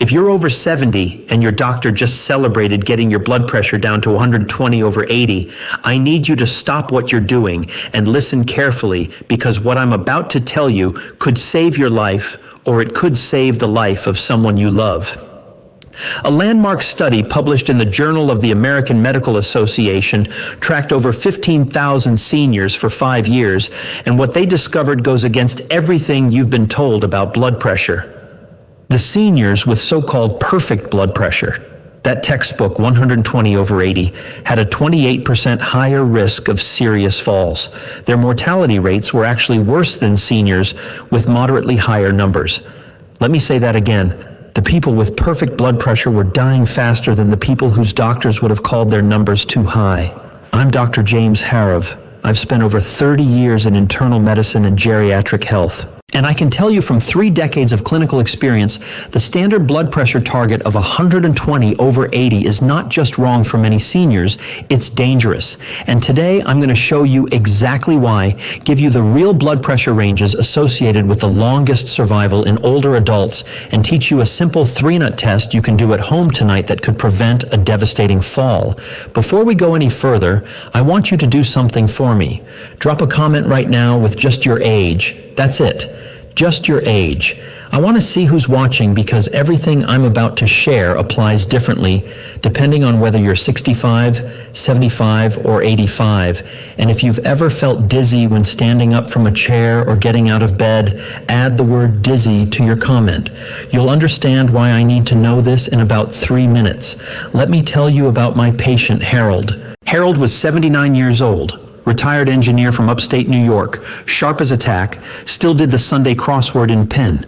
If you're over 70 and your doctor just celebrated getting your blood pressure down to 120/80, I need you to stop what you're doing and listen carefully, because what I'm about to tell you could save your life, or it could save the life of someone you love. A landmark study published in the Journal of the American Medical Association tracked over 15,000 seniors for 5 years, and what they discovered goes against everything you've been told about blood pressure. The seniors with so-called perfect blood pressure, that textbook 120/80, had a 28% higher risk of serious falls. Their mortality rates were actually worse than seniors with moderately higher numbers. Let me say that again. The people with perfect blood pressure were dying faster than the people whose doctors would have called their numbers too high. I'm Dr. James Harov. I've spent over 30 years in internal medicine and geriatric health. And I can tell you from 3 decades of clinical experience, the standard blood pressure target of 120/80 is not just wrong for many seniors, it's dangerous. And today I'm going to show you exactly why, give you the real blood pressure ranges associated with the longest survival in older adults, and teach you a simple 3-nut test you can do at home tonight that could prevent a devastating fall. Before we go any further, I want you to do something for me. Drop a comment right now with just your age. That's it. Just your age. I want to see who's watching, because everything I'm about to share applies differently depending on whether you're 65, 75, or 85. And if you've ever felt dizzy when standing up from a chair or getting out of bed, add the word dizzy to your comment. You'll understand why I need to know this in about 3 minutes. Let me tell you about my patient, Harold. Harold was 79 years old. Retired engineer from upstate New York, sharp as a tack, still did the Sunday crossword in pen.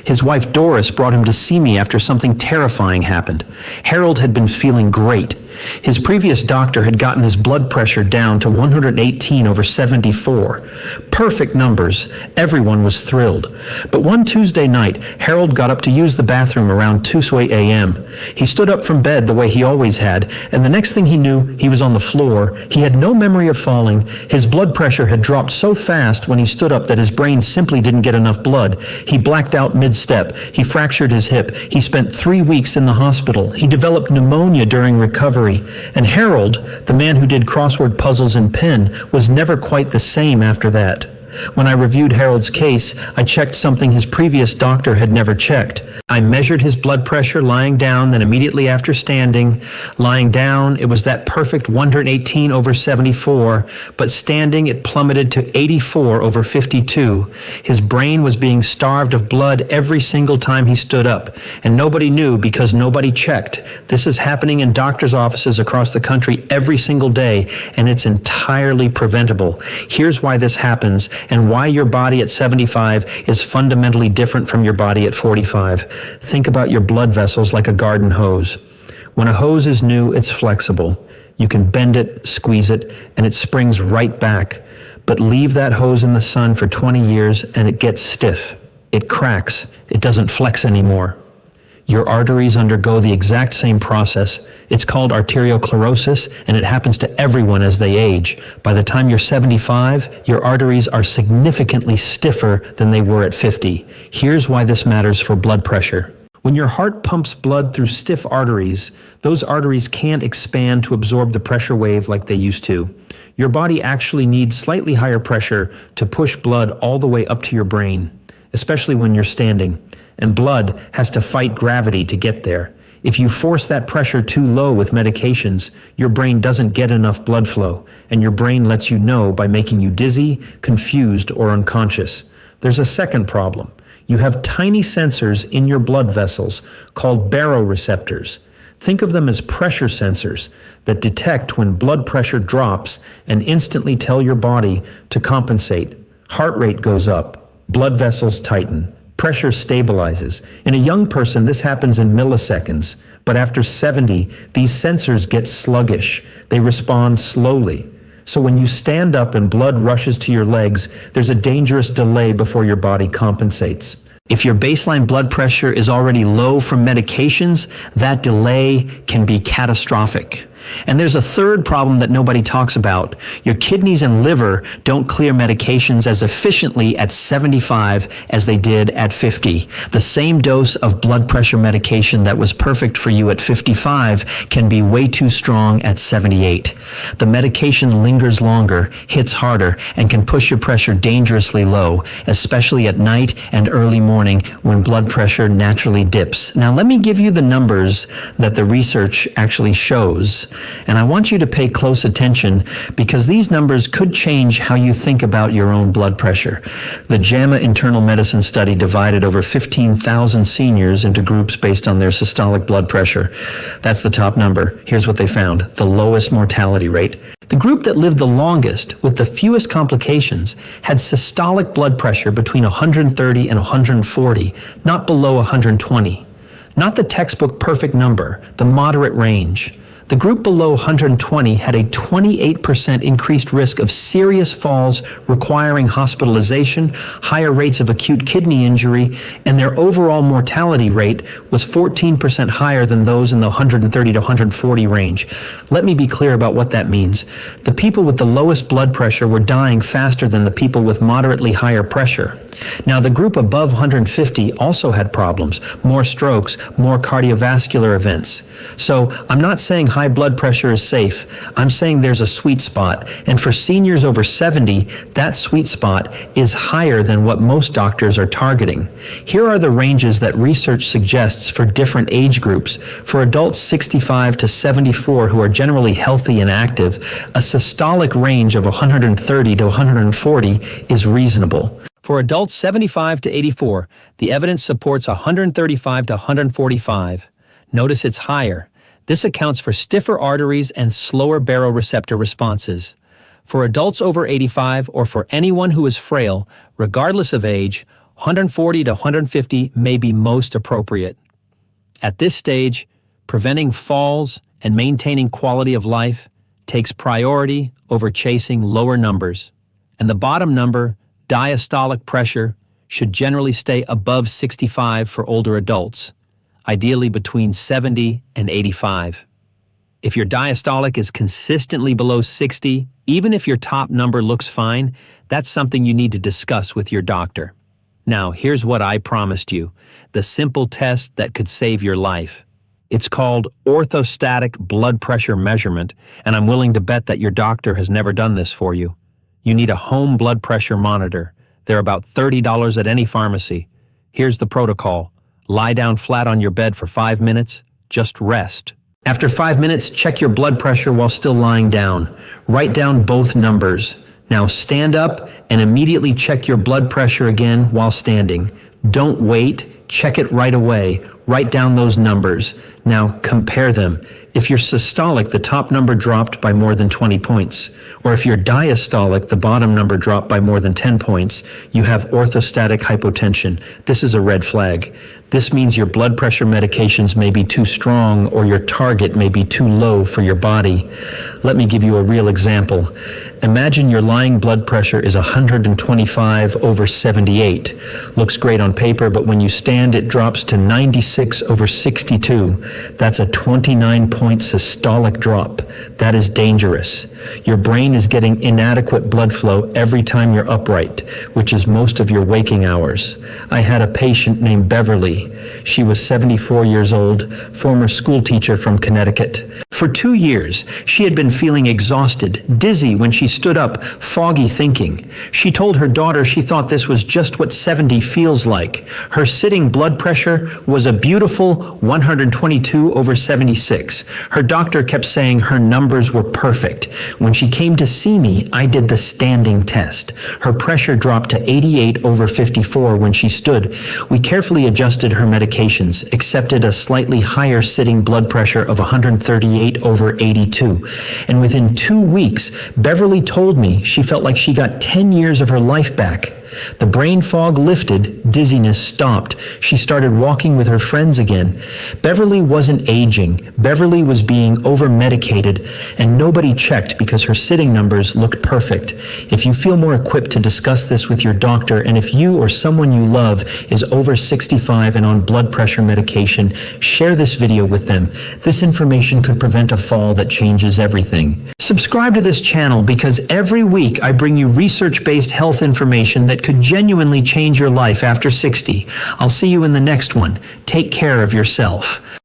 His wife Doris brought him to see me after something terrifying happened. Harold had been feeling great. His previous doctor had gotten his blood pressure down to 118/74. Perfect numbers. Everyone was thrilled. But one Tuesday night, Harold got up to use the bathroom around 2 a.m. He stood up from bed the way he always had, and the next thing he knew, he was on the floor. He had no memory of falling. His blood pressure had dropped so fast when he stood up that his brain simply didn't get enough blood. He blacked out mid-step. He fractured his hip. He spent 3 weeks in the hospital. He developed pneumonia during recovery. And Harold, the man who did crossword puzzles in pen, was never quite the same after that. When I reviewed Harold's case, I checked something his previous doctor had never checked. I measured his blood pressure lying down, then immediately after standing. Lying down, it was that perfect 118/74, but standing, it plummeted to 84/52. His brain was being starved of blood every single time he stood up, and nobody knew because nobody checked. This is happening in doctors' offices across the country every single day, and it's entirely preventable. Here's why this happens, and why your body at 75 is fundamentally different from your body at 45. Think about your blood vessels like a garden hose. When a hose is new, it's flexible. You can bend it, squeeze it, and it springs right back. But leave that hose in the sun for 20 years and it gets stiff. It cracks. It doesn't flex anymore. Your arteries undergo the exact same process. It's called arteriosclerosis, and it happens to everyone as they age. By the time you're 75, your arteries are significantly stiffer than they were at 50. Here's why this matters for blood pressure. When your heart pumps blood through stiff arteries, those arteries can't expand to absorb the pressure wave like they used to. Your body actually needs slightly higher pressure to push blood all the way up to your brain, especially when you're standing. And blood has to fight gravity to get there. If you force that pressure too low with medications, your brain doesn't get enough blood flow, and your brain lets you know by making you dizzy, confused, or unconscious. There's a second problem. You have tiny sensors in your blood vessels called baroreceptors. Think of them as pressure sensors that detect when blood pressure drops and instantly tell your body to compensate. Heart rate goes up, blood vessels tighten. Pressure stabilizes. In a young person, this happens in milliseconds, but after 70, these sensors get sluggish. They respond slowly. So when you stand up and blood rushes to your legs, there's a dangerous delay before your body compensates. If your baseline blood pressure is already low from medications, that delay can be catastrophic. And there's a third problem that nobody talks about. Your kidneys and liver don't clear medications as efficiently at 75 as they did at 50. The same dose of blood pressure medication that was perfect for you at 55 can be way too strong at 78. The medication lingers longer, hits harder, and can push your pressure dangerously low, especially at night and early morning when blood pressure naturally dips. Now let me give you the numbers that the research actually shows. And I want you to pay close attention because these numbers could change how you think about your own blood pressure. The JAMA Internal Medicine study divided over 15,000 seniors into groups based on their systolic blood pressure. That's the top number. Here's what they found: the lowest mortality rate. The group that lived the longest with the fewest complications had systolic blood pressure between 130 and 140, not below 120. Not the textbook perfect number, the moderate range. The group below 120 had a 28% increased risk of serious falls requiring hospitalization, higher rates of acute kidney injury, and their overall mortality rate was 14% higher than those in the 130 to 140 range. Let me be clear about what that means. The people with the lowest blood pressure were dying faster than the people with moderately higher pressure. Now, the group above 150 also had problems, more strokes, more cardiovascular events. So I'm not saying high blood pressure is safe. I'm saying there's a sweet spot. And for seniors over 70, that sweet spot is higher than what most doctors are targeting. Here are the ranges that research suggests for different age groups. For adults 65 to 74 who are generally healthy and active, a systolic range of 130 to 140 is reasonable. For adults 75 to 84, the evidence supports 135 to 145. Notice it's higher. This accounts for stiffer arteries and slower baroreceptor responses. For adults over 85 or for anyone who is frail, regardless of age, 140 to 150 may be most appropriate. At this stage, preventing falls and maintaining quality of life takes priority over chasing lower numbers. And the bottom number, diastolic pressure, should generally stay above 65 for older adults, ideally between 70 and 85. If your diastolic is consistently below 60, even if your top number looks fine, that's something you need to discuss with your doctor. Now, here's what I promised you, the simple test that could save your life. It's called orthostatic blood pressure measurement, and I'm willing to bet that your doctor has never done this for you. You need a home blood pressure monitor. They're about $30 at any pharmacy. Here's the protocol. Lie down flat on your bed for 5 minutes. Just rest. After 5 minutes, check your blood pressure while still lying down. Write down both numbers. Now stand up and immediately check your blood pressure again while standing. Don't wait. Check it right away. Write down those numbers. Now compare them. If you're systolic, the top number dropped by more than 20 points. Or if you're diastolic, the bottom number dropped by more than 10 points, you have orthostatic hypotension. This is a red flag. This means your blood pressure medications may be too strong or your target may be too low for your body. Let me give you a real example. Imagine your lying blood pressure is 125 over 78. Looks great on paper, but when you stand, it drops to 96 over 62. That's a 29-point systolic drop. That is dangerous. Your brain is getting inadequate blood flow every time you're upright, which is most of your waking hours. I had a patient named Beverly. She was 74 years old, former school teacher from Connecticut. For 2 years, she had been feeling exhausted, dizzy when she stood up, foggy thinking. She told her daughter she thought this was just what 70 feels like. Her sitting blood pressure was a beautiful 122 over 76. Her doctor kept saying her numbers were perfect. When she came to see me, I did the standing test. Her pressure dropped to 88 over 54 when she stood. We carefully adjusted her medications, accepted a slightly higher sitting blood pressure of 138 over 82. And within 2 weeks, Beverly told me she felt like she got 10 years of her life back. The brain fog lifted, dizziness stopped. She started walking with her friends again. Beverly wasn't aging. Beverly was being over-medicated, and nobody checked because her sitting numbers looked perfect. If you feel more equipped to discuss this with your doctor, and if you or someone you love is over 65 and on blood pressure medication, share this video with them. This information could prevent a fall that changes everything. Subscribe to this channel because every week I bring you research-based health information that could genuinely change your life after 60. I'll see you in the next one. Take care of yourself.